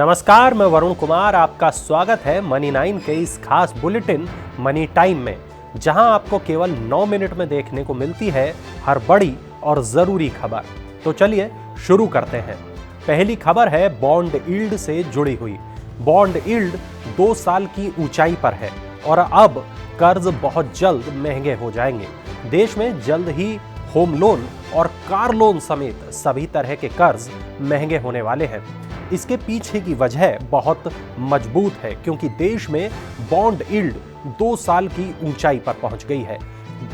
नमस्कार, मैं वरुण कुमार। आपका स्वागत है मनी 9 के इस खास बुलेटिन मनी टाइम में, जहां आपको केवल 9 मिनट में देखने को मिलती है हर बड़ी और जरूरी खबर। तो चलिए शुरू करते हैं। पहली खबर है बॉन्ड यील्ड से जुड़ी हुई। बॉन्ड यील्ड 2 साल की ऊंचाई पर है और अब कर्ज बहुत जल्द महंगे हो जाएंगे। देश में जल्द ही होम लोन और कार लोन समेत सभी तरह के कर्ज महंगे होने वाले हैं। इसके पीछे की वजह बहुत मजबूत है, क्योंकि देश में बॉन्ड यील्ड 2 साल की ऊंचाई पर पहुंच गई है।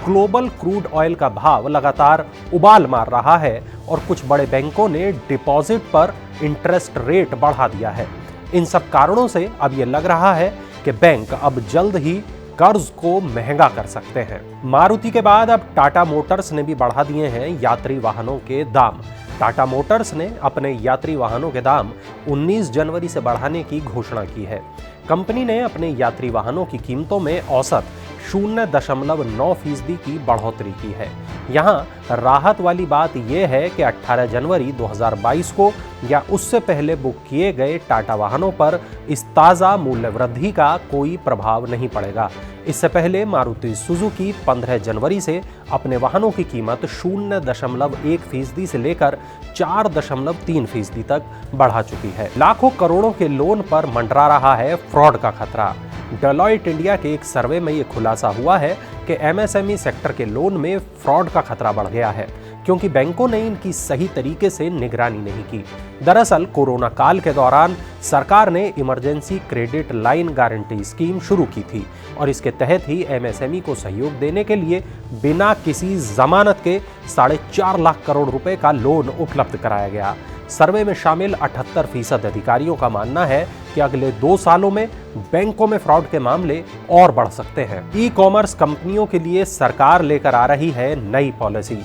ग्लोबल क्रूड ऑयल का भाव लगातार उबाल मार रहा है और कुछ बड़े बैंकों ने डिपॉजिट पर इंटरेस्ट रेट बढ़ा दिया है। इन सब कारणों से अब यह लग रहा है कि बैंक अब जल्द ही कर्ज को महंगा कर सकते हैं। मारुति के बाद अब टाटा मोटर्स ने भी बढ़ा दिए हैं यात्री वाहनों के दाम। टाटा मोटर्स ने अपने यात्री वाहनों के दाम 19 जनवरी से बढ़ाने की घोषणा की है। कंपनी ने अपने यात्री वाहनों की कीमतों में औसत 0.9% की बढ़ोतरी की है। यहाँ राहत वाली बात यह है कि 18 जनवरी 2022 को या उससे पहले बुक किए गए टाटा वाहनों पर इस ताज़ा मूल्य वृद्धि का कोई प्रभाव नहीं पड़ेगा। इससे पहले मारुति सुजुकी 15 जनवरी से अपने वाहनों की कीमत 0.1% से लेकर 4.3% तक बढ़ा चुकी है। लाखों करोड़ों के लोन पर मंडरा रहा है फ्रॉड का खतरा। डेलॉयट इंडिया के एक सर्वे में यह खुलासा हुआ है कि एमएसएमई सेक्टर के लोन में फ्रॉड का खतरा बढ़ गया है, क्योंकि बैंकों ने इनकी सही तरीके से निगरानी नहीं की। दरअसल कोरोना काल के दौरान सरकार ने emergency credit line guarantee scheme शुरू की थी और इसके तहत ही एमएसएमई को सहयोग देने के लिए बिना किसी जमानत के 4.5 लाख करोड़ रुपए का लोन उपलब्ध कराया गया। सर्वे में शामिल 78% अधिकारियों का मानना है कि अगले 2 सालों में बैंकों में फ्रॉड के मामले और बढ़ सकते हैं। ई कॉमर्स कंपनियों के लिए सरकार लेकर आ रही है नई पॉलिसी।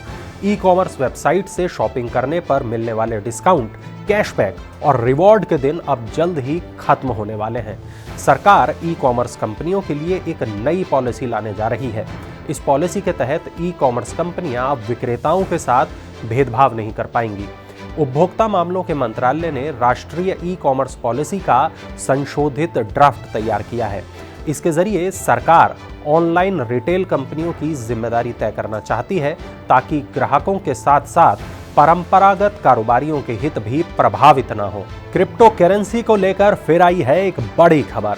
ई कॉमर्स वेबसाइट से शॉपिंग करने पर मिलने वाले डिस्काउंट, कैशबैक और रिवॉर्ड के दिन अब जल्द ही खत्म होने वाले हैं। सरकार ई कॉमर्स कंपनियों के लिए एक नई पॉलिसी लाने जा रही है। इस पॉलिसी के तहत ई कॉमर्स कंपनियां अब विक्रेताओं के साथ भेदभाव नहीं कर पाएंगी। उपभोक्ता मामलों के मंत्रालय ने राष्ट्रीय ई कॉमर्स पॉलिसी का संशोधित ड्राफ्ट तैयार किया है। इसके जरिए सरकार ऑनलाइन रिटेल कंपनियों की जिम्मेदारी तय करना चाहती है, ताकि ग्राहकों के साथ साथ परंपरागत कारोबारियों के हित भी प्रभावित न हो। क्रिप्टो करेंसी को लेकर फिर आई है एक बड़ी खबर।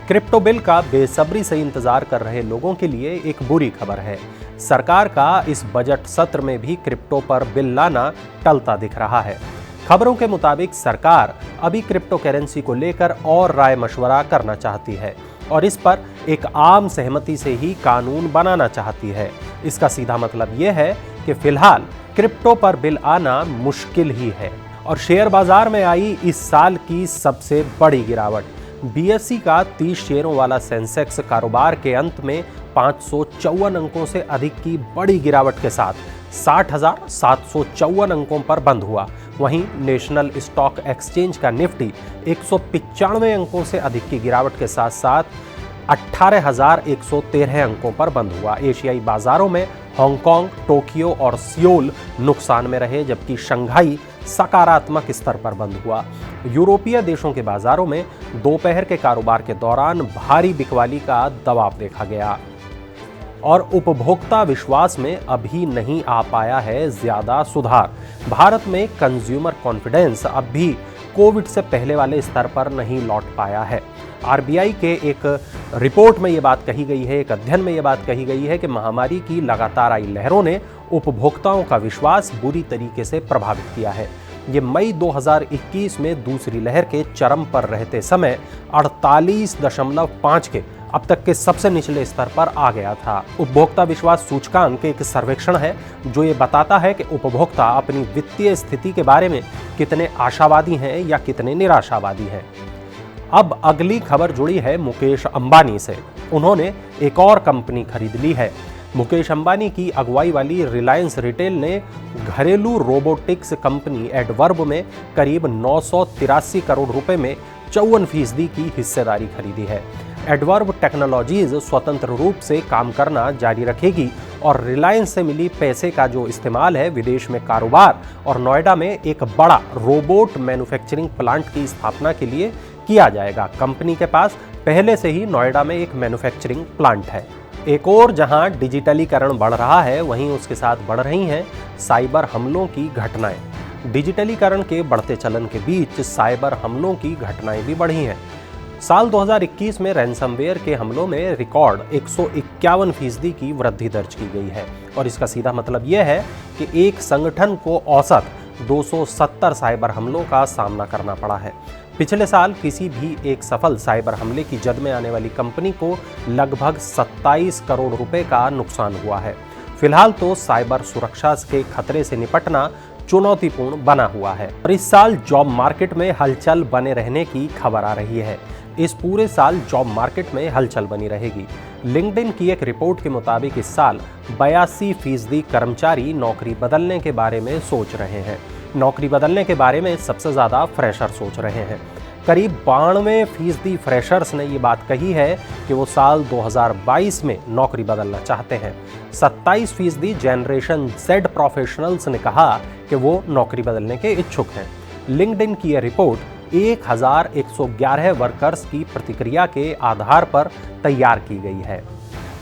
क्रिप्टो बिल का बेसब्री से इंतजार कर रहे लोगों के लिए एक बुरी खबर है। सरकार का इस बजट सत्र में भी क्रिप्टो पर बिल लाना टलता दिख रहा है। खबरों के मुताबिक सरकार अभी क्रिप्टो करेंसी को लेकर और राय मशवरा करना चाहती है और इस पर एक आम सहमति से ही कानून बनाना चाहती है। इसका सीधा मतलब यह है कि फिलहाल क्रिप्टो पर बिल आना मुश्किल ही है। और शेयर बाजार में आई इस साल की सबसे बड़ी गिरावट। बीएसई का 30 शेयरों वाला सेंसेक्स कारोबार के अंत में 554 अंकों से अधिक की बड़ी गिरावट के साथ 60,754 अंकों पर बंद हुआ। वहीं नेशनल स्टॉक एक्सचेंज का निफ्टी 195 अंकों से अधिक की गिरावट के साथ साथ 18,113 अंकों पर बंद हुआ। एशियाई बाजारों में हांगकांग, टोक्यो और सियोल नुकसान में रहे, जबकि शंघाई सकारात्मक स्तर पर बंद हुआ। यूरोपीय देशों के बाजारों में दोपहर के कारोबार के दौरान भारी बिकवाली का दबाव देखा गया और उपभोक्ता विश्वास में अभी नहीं आ पाया है ज्यादा सुधार। भारत में कंज्यूमर कॉन्फिडेंस अब भी कोविड से पहले वाले स्तर पर नहीं लौट पाया है। आरबीआई के एक रिपोर्ट में ये बात कही गई है, एक अध्ययन में ये बात कही गई है कि महामारी की लगातार आई लहरों ने उपभोक्ताओं का विश्वास बुरी तरीके से प्रभावित किया है। ये मई 2021 में दूसरी लहर के चरम पर रहते समय 48.5 के अब तक के सबसे निचले स्तर पर आ गया था। उपभोक्ता विश्वास सूचकांक एक सर्वेक्षण है जो ये बताता है कि उपभोक्ता अपनी वित्तीय स्थिति के बारे में कितने आशावादी हैं या कितने निराशावादी हैं। अब अगली खबर जुड़ी है मुकेश अंबानी से। उन्होंने एक और कंपनी खरीद ली है। मुकेश अंबानी की अगुवाई वाली रिलायंस रिटेल ने घरेलू रोबोटिक्स कंपनी एडवर्ब में करीब 983 करोड़ रुपए में 54% की हिस्सेदारी खरीदी है। एडवर्ब टेक्नोलॉजीज स्वतंत्र रूप से काम करना जारी रखेगी और रिलायंस से मिली पैसे का जो इस्तेमाल है विदेश में कारोबार और नोएडा में एक बड़ा रोबोट मैन्युफैक्चरिंग प्लांट की स्थापना के लिए किया जाएगा। कंपनी के पास पहले से ही नोएडा में एक मैन्युफैक्चरिंग प्लांट है। एक और जहां डिजिटलीकरण बढ़ रहा है, वहीं उसके साथ बढ़ रही हैं साइबर हमलों की घटनाएं। डिजिटलीकरण के बढ़ते चलन के बीच साइबर हमलों की घटनाएं भी बढ़ी हैं। साल 2021 में रैंसमवेयर के हमलों में रिकॉर्ड 151% की वृद्धि दर्ज की गई है और इसका सीधा मतलब यह है कि एक संगठन को औसत 270 साइबर हमलों का सामना करना पड़ा है। पिछले साल किसी भी एक सफल साइबर हमले की जद में आने वाली कंपनी को लगभग 27 करोड़ रुपए का नुकसान हुआ है। फिलहाल तो साइबर सुरक्षा के खतरे से निपटना चुनौतीपूर्ण बना हुआ है और इस साल जॉब मार्केट में हलचल बने रहने की खबर आ रही है। इस पूरे साल जॉब मार्केट में हलचल बनी रहेगी। लिंक्डइन की एक रिपोर्ट के मुताबिक इस साल 82% कर्मचारी नौकरी बदलने के बारे में सोच रहे हैं। नौकरी बदलने के बारे में सबसे ज्यादा फ्रेशर सोच रहे हैं। करीब 92% फ्रेशर्स ने ये बात कही है कि वो साल 2022 में नौकरी बदलना चाहते हैं। 27% जनरेशन जेड प्रोफेशनल्स ने कहा कि वो नौकरी बदलने के इच्छुक हैं। लिंक्डइन की यह रिपोर्ट 1111 वर्कर्स की प्रतिक्रिया के आधार पर तैयार की गई है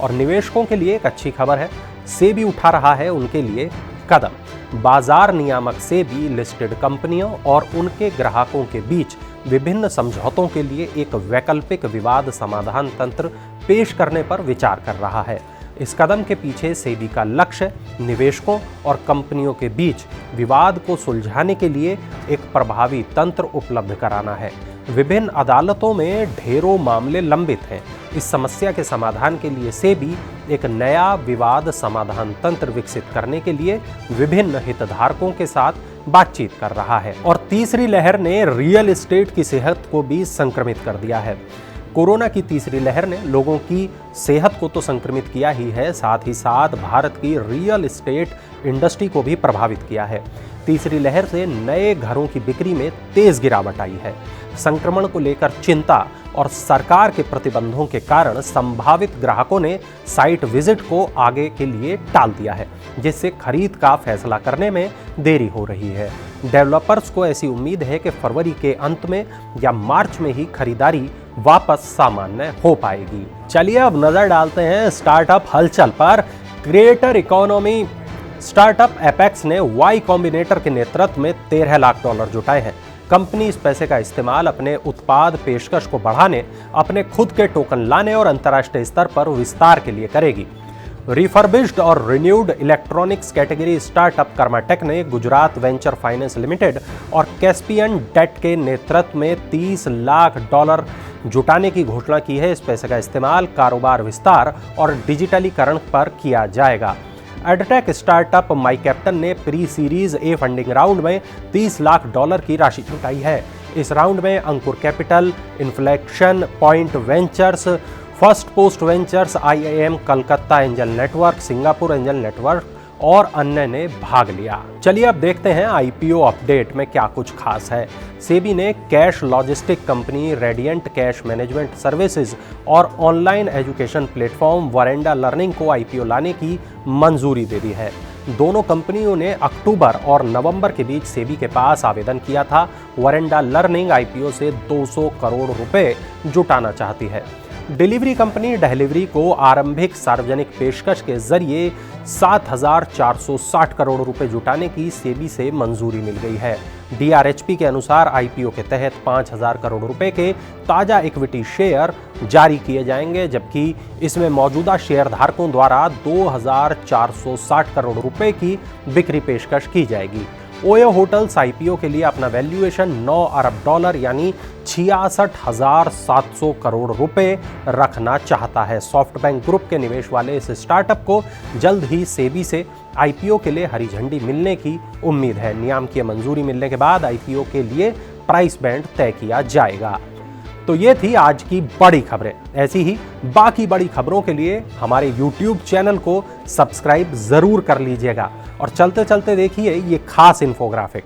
और निवेशकों के लिए एक अच्छी खबर है। सेबी उठा रहा है उनके लिए कदम। बाजार नियामक सेबी लिस्टेड कंपनियों और उनके ग्राहकों के बीच विभिन्न समझौतों के लिए एक वैकल्पिक विवाद समाधान तंत्र पेश करने पर विचार कर रहा है। इस कदम के पीछे सेबी का लक्ष्य निवेशकों और कंपनियों के बीच विवाद को सुलझाने के लिए एक प्रभावी तंत्र उपलब्ध कराना है। विभिन्न अदालतों में ढेरों मामले लंबित हैं। इस समस्या के समाधान के लिए सेबी एक नया विवाद समाधान तंत्र विकसित करने के लिए विभिन्न हितधारकों के साथ बातचीत कर रहा है। और तीसरी लहर ने रियल एस्टेट की सेहत को भी संक्रमित कर दिया है। कोरोना की तीसरी लहर ने लोगों की सेहत को तो संक्रमित किया ही है, साथ ही साथ भारत की रियल एस्टेट इंडस्ट्री को भी प्रभावित किया है। तीसरी लहर से नए घरों की बिक्री में तेज गिरावट आई है। संक्रमण को लेकर चिंता और सरकार के प्रतिबंधों के कारण संभावित ग्राहकों ने साइट विजिट को आगे के लिए टाल दिया है, जिससे खरीद का फैसला करने में देरी हो रही है। डेवलपर्स को ऐसी उम्मीद है कि फरवरी के अंत में या मार्च में ही खरीदारी वापस सामान्य हो पाएगी। चलिए अब नजर डालते हैं स्टार्टअप हलचल पर। क्रिएटर इकोनॉमी स्टार्टअप एपेक्स ने वाई कॉम्बिनेटर के नेतृत्व में $13 लाख जुटाए हैं। कंपनी इस पैसे का इस्तेमाल अपने उत्पाद पेशकश को बढ़ाने, अपने खुद के टोकन लाने और अंतर्राष्ट्रीय स्तर पर विस्तार के लिए करेगी। रिफर्बिश्ड और renewed electronics category startup Karmatek ने गुजरात वेंचर फाइनेंस लिमिटेड और कैस्पियन डेट के नेतृत्व में $30 लाख जुटाने की घोषणा की है। इस पैसे का इस्तेमाल कारोबार विस्तार और डिजिटलीकरण पर किया जाएगा। एडटेक स्टार्टअप माई कैप्टन ने pre series A funding round में $30 लाख की राशि जुटाई है। इस राउंड में Ankur capital, inflection point ventures, first post ventures, IIM Calcutta angel network, Singapore angel network और अन्य ने भाग लिया। चलिए अब देखते हैं IPO अपडेट में क्या कुछ खास है। सेबी ने cash logistic company Radiant cash management services और online education platform Veranda learning को IPO लाने की मंजूरी दे दी है। दोनों कंपनियों ने अक्टूबर और नवंबर के बीच सेबी के पास आवेदन किया था। वरेंडा लर्निंग IPO से 200 करोड़ रुपए जुटाना चाहती है। डिलीवरी कंपनी डिलीवरी को आरंभिक सार्वजनिक पेशकश के जरिए 7,460 करोड़ रुपए जुटाने की सेबी से मंजूरी मिल गई है। DRHP के अनुसार IPO के तहत 5,000 करोड़ रुपए के ताजा इक्विटी शेयर जारी किए जाएंगे, जबकि इसमें मौजूदा शेयर धारकों द्वारा 2,460 करोड़ रुपए की बिक्री पेशकश की जाएगी। ओयो होटल्स IPO के लिए अपना वैल्यूएशन $9 अरब यानी 66,700 करोड़ रुपए रखना चाहता है। सॉफ्टबैंक ग्रुप के निवेश वाले इस स्टार्टअप को जल्द ही सेबी से IPO के लिए हरी झंडी मिलने की उम्मीद है। नियामकीय मंजूरी मिलने के बाद IPO के लिए प्राइस बैंड तय किया जाएगा। तो ये थी आज की बड़ी खबरें। ऐसी ही बाकी बड़ी खबरों के लिए हमारे YouTube चैनल को सब्सक्राइब जरूर कर लीजिएगा और चलते चलते देखिए ये खास इन्फोग्राफिक।